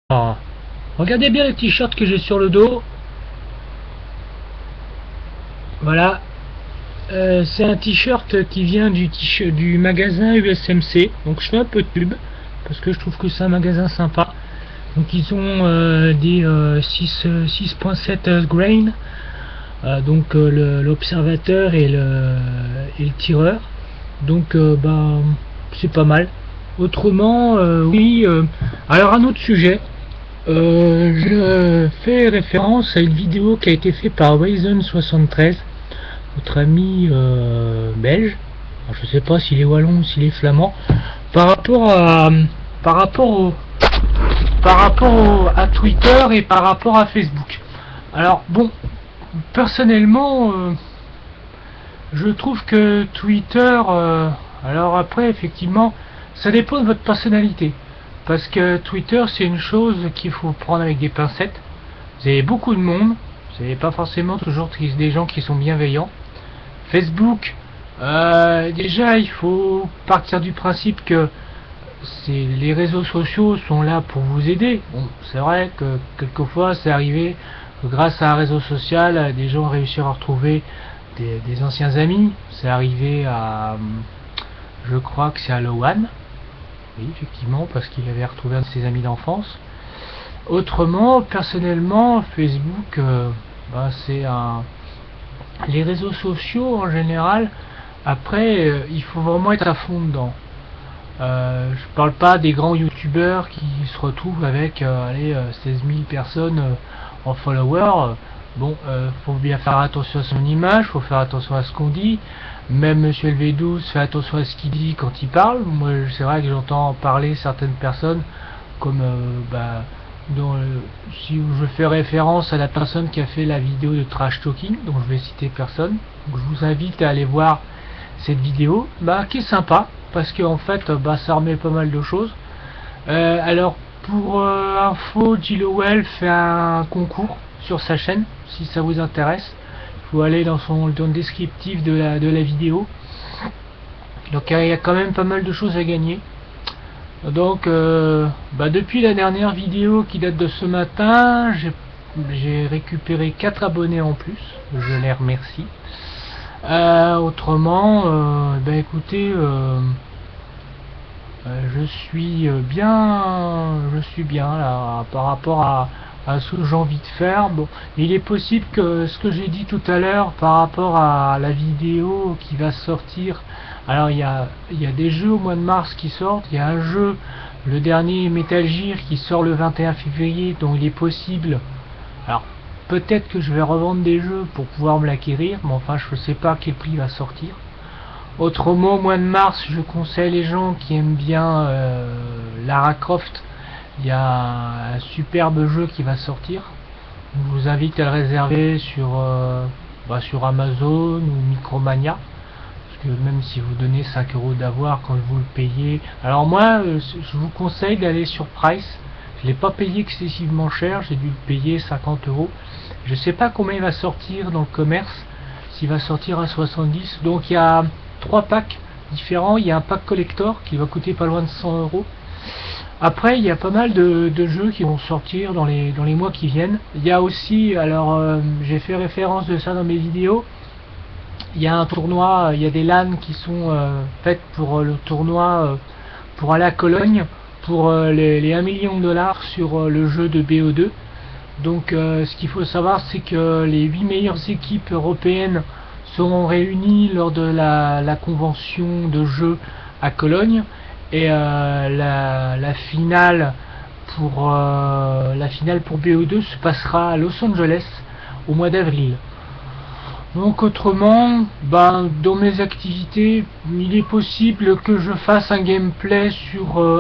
Ah, regardez bien le t-shirt que j'ai sur le dos. Voilà. C'est un t-shirt qui vient du magasin USMC. Donc je fais un peu de pub parce que je trouve que c'est un magasin sympa. Donc ils ont des 6.7 grain. Donc l'observateur et le tireur. Donc bah, c'est pas mal. Autrement, oui. Alors un autre sujet. Je fais référence à une vidéo qui a été faite par Wazen73, notre ami belge. Alors, je sais pas s'il est wallon ou s'il est flamand. Par rapport à par rapport au à Twitter et par rapport à Facebook. Alors bon, personnellement, je trouve que Twitter, alors après effectivement, ça dépend de votre personnalité. Parce que Twitter c'est une chose qu'il faut prendre avec des pincettes. Vous avez beaucoup de monde, vous n'avez pas forcément toujours des gens qui sont bienveillants. Facebook, déjà il faut partir du principe que les réseaux sociaux sont là pour vous aider. Bon, c'est vrai que quelquefois c'est arrivé que grâce à un réseau social, des gens ont réussi à retrouver des anciens amis. C'est arrivé à, je crois que c'est à Lowan, oui effectivement, parce qu'il avait retrouvé un de ses amis d'enfance. Autrement, personnellement, Facebook, c'est un... Les réseaux sociaux en général, après, il faut vraiment être à fond dedans. Je parle pas des grands youtubeurs qui se retrouvent avec 16 000 personnes en followers. Bon, faut bien faire attention à son image, faut faire attention à ce qu'on dit. Même Monsieur LV12 fait attention à ce qu'il dit quand il parle. Moi, c'est vrai que j'entends parler certaines personnes comme si je fais référence à la personne qui a fait la vidéo de trash talking, donc je vais citer personne. Donc je vous invite à aller voir cette vidéo, qui est sympa parce qu'en fait, ça remet pas mal de choses. Alors pour info, Gilowell fait un concours sur sa chaîne, si ça vous intéresse. Il faut aller dans le descriptif de la vidéo. Donc il y a quand même pas mal de choses à gagner. Donc depuis la dernière vidéo qui date de ce matin, j'ai récupéré 4 abonnés en plus, je les remercie. Autrement, écoutez, je suis bien là par rapport à ce que j'ai envie de faire. Bon, il est possible que ce que j'ai dit tout à l'heure par rapport à la vidéo qui va sortir. Alors il y a des jeux au mois de mars qui sortent. Il y a un jeu, le dernier Metal Gear, qui sort le 21 février, donc il est possible. Alors peut-être que je vais revendre des jeux pour pouvoir me l'acquérir, mais enfin je ne sais pas à quel prix il va sortir. Autrement, au mois de mars, je conseille les gens qui aiment bien Lara Croft. Il y a un superbe jeu qui va sortir. Je vous invite à le réserver sur Amazon ou Micromania. Parce que même si vous donnez 5 euros d'avoir quand vous le payez. Alors moi, je vous conseille d'aller sur Price. Je ne l'ai pas payé excessivement cher, j'ai dû le payer 50 euros. Je ne sais pas combien il va sortir dans le commerce. S'il va sortir à 70. Donc il y a 3 packs différents. Il y a un pack collector qui va coûter pas loin de 100 euros. Après, il y a pas mal de jeux qui vont sortir dans les mois qui viennent. Il y a aussi, alors j'ai fait référence de ça dans mes vidéos, il y a un tournoi, il y a des LAN qui sont faites pour le tournoi pour aller à Cologne pour les 1 million de dollars sur le jeu de BO2. Donc ce qu'il faut savoir, c'est que les 8 meilleures équipes européennes seront réunies lors de la convention de jeu à Cologne, et la finale pour BO2 se passera à Los Angeles au mois d'avril. Donc autrement, dans mes activités, il est possible que je fasse un gameplay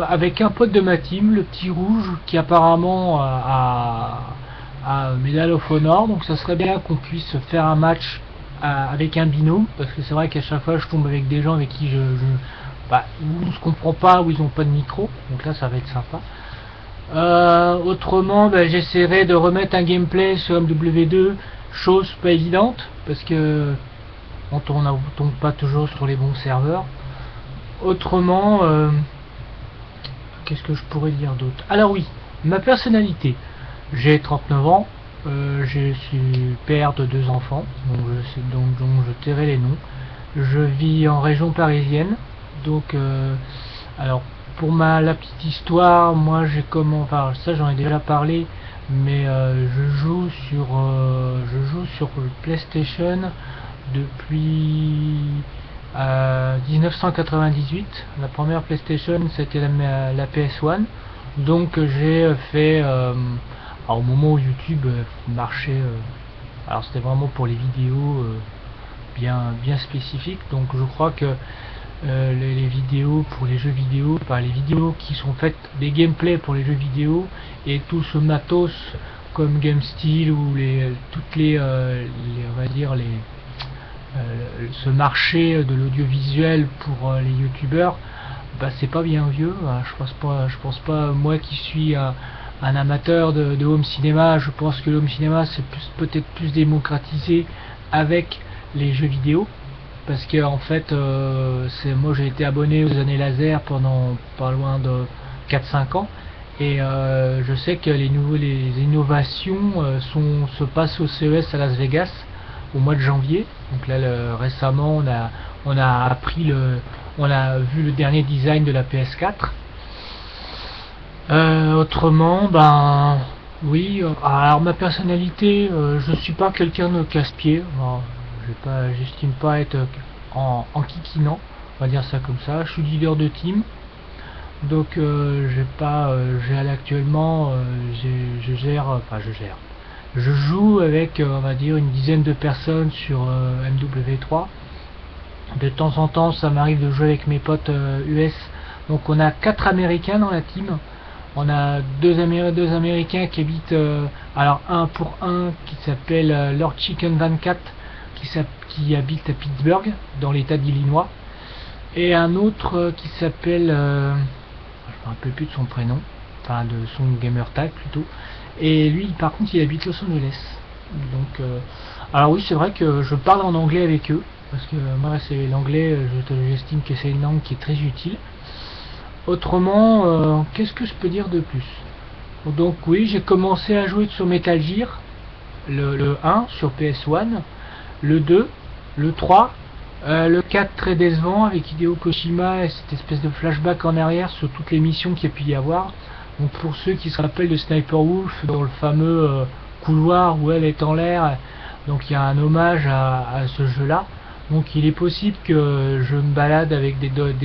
avec un pote de ma team, le petit rouge, qui apparemment a Medal of Honor. Donc ça serait bien qu'on puisse faire un match avec un binôme, parce que c'est vrai qu'à chaque fois je tombe avec des gens avec qui où on se comprend pas, où ils n'ont pas de micro, donc là ça va être sympa. Autrement, j'essaierai de remettre un gameplay sur MW2, chose pas évidente, parce que on tombe pas toujours sur les bons serveurs. Autrement, qu'est-ce que je pourrais dire d'autre? Alors oui, Ma personnalité, j'ai 39 ans, je suis père de 2 enfants, donc je tairai les noms. Je vis en région parisienne, donc alors pour la petite histoire, moi j'ai enfin ça j'en ai déjà parlé, mais je joue sur le PlayStation depuis 1998. La première PlayStation c'était la PS1, donc j'ai fait alors, au moment où YouTube marchait, alors c'était vraiment pour les vidéos bien spécifiques, donc je crois que les vidéos pour les jeux vidéo, enfin les vidéos qui sont faites, des gameplays pour les jeux vidéo et tout ce matos comme GameStyle ou toutes on va dire ce marché de l'audiovisuel pour les youtubeurs, bah, c'est pas bien vieux, hein. Je pense pas, moi qui suis un amateur de home cinéma, je pense que le home cinéma c'est peut-être plus démocratisé avec les jeux vidéo, parce que en fait moi j'ai été abonné aux années laser pendant pas loin de 4-5 ans, et je sais que les innovations se passent au CES à Las Vegas au mois de janvier. Donc là récemment on a vu le dernier design de la PS4. Autrement, ben oui, alors ma personnalité, je suis pas quelqu'un de casse-pied. J'estime pas être en kikinant, on va dire ça comme ça. Je suis leader de team, donc actuellement, je joue avec, on va dire, une dizaine de personnes sur MW3. De temps en temps, ça m'arrive de jouer avec mes potes US. Donc on a 4 Américains dans la team. On a deux Américains qui habitent, alors un qui s'appelle Lord Chicken 24, qui habite à Pittsburgh, dans l'état d'Illinois, et un autre qui s'appelle, je ne me rappelle plus de son prénom, enfin de son gamer tag plutôt, et lui par contre il habite Los Angeles. Donc alors oui, c'est vrai que je parle en anglais avec eux, parce que moi c'est l'anglais, j'estime que c'est une langue qui est très utile. Autrement, qu'est-ce que je peux dire de plus? Donc oui, j'ai commencé à jouer sur Metal Gear, le 1 sur PS1, le 2, le 3, le 4 très décevant avec Hideo Kojima et cette espèce de flashback en arrière sur toutes les missions qu'il y a pu y avoir. Donc pour ceux qui se rappellent de Sniper Wolf, dans le fameux couloir où elle est en l'air, donc il y a un hommage à ce jeu-là. Donc il est possible que je me balade avec des dog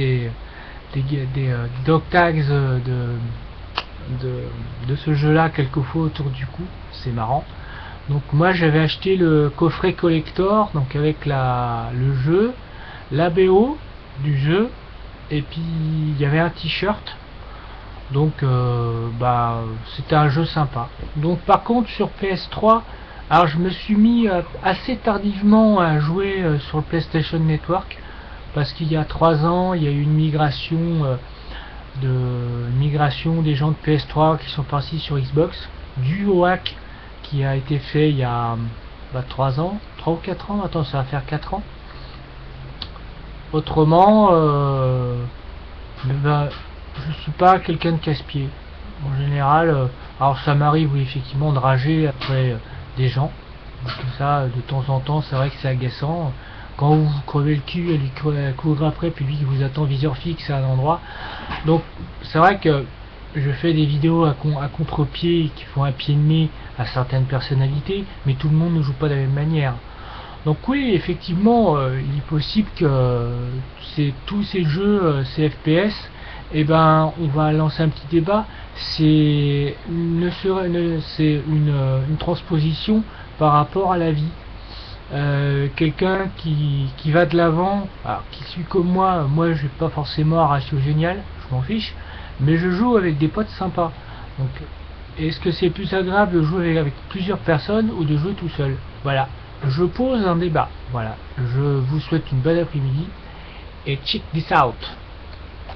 tags de ce jeu-là quelquefois autour du cou, c'est marrant. Donc moi j'avais acheté le coffret collector, donc avec le jeu, la BO du jeu, et puis il y avait un t-shirt. Donc c'était un jeu sympa. Donc par contre sur PS3, alors je me suis mis assez tardivement à jouer sur le PlayStation Network, parce qu'il y a 3 ans il y a eu une migration des gens de PS3 qui sont partis sur Xbox, dû au hack qui a été fait il y a 3 ans, 3 ou 4 ans, attends, ça va faire 4 ans. Autrement, je suis pas quelqu'un de casse-pied. En général, alors ça m'arrive, oui, effectivement, de rager après des gens. Tout ça, de temps en temps, c'est vrai que c'est agaçant. Quand vous crevez le cul, elle court après, puis lui qui vous attend viseur fixe à un endroit. Donc, c'est vrai que je fais des vidéos à contre-pied qui font un pied de nez à certaines personnalités, mais tout le monde ne joue pas de la même manière. Donc oui, effectivement, il est possible que tous ces jeux, ces FPS, eh ben, on va lancer un petit débat. C'est une transposition par rapport à la vie. Quelqu'un qui va de l'avant, qui suit comme moi je n'ai pas forcément un ratio génial, je m'en fiche, mais je joue avec des potes sympas. Donc, est-ce que c'est plus agréable de jouer avec plusieurs personnes ou de jouer tout seul? Voilà, je pose un débat. Voilà, je vous souhaite une bonne après-midi et check this out.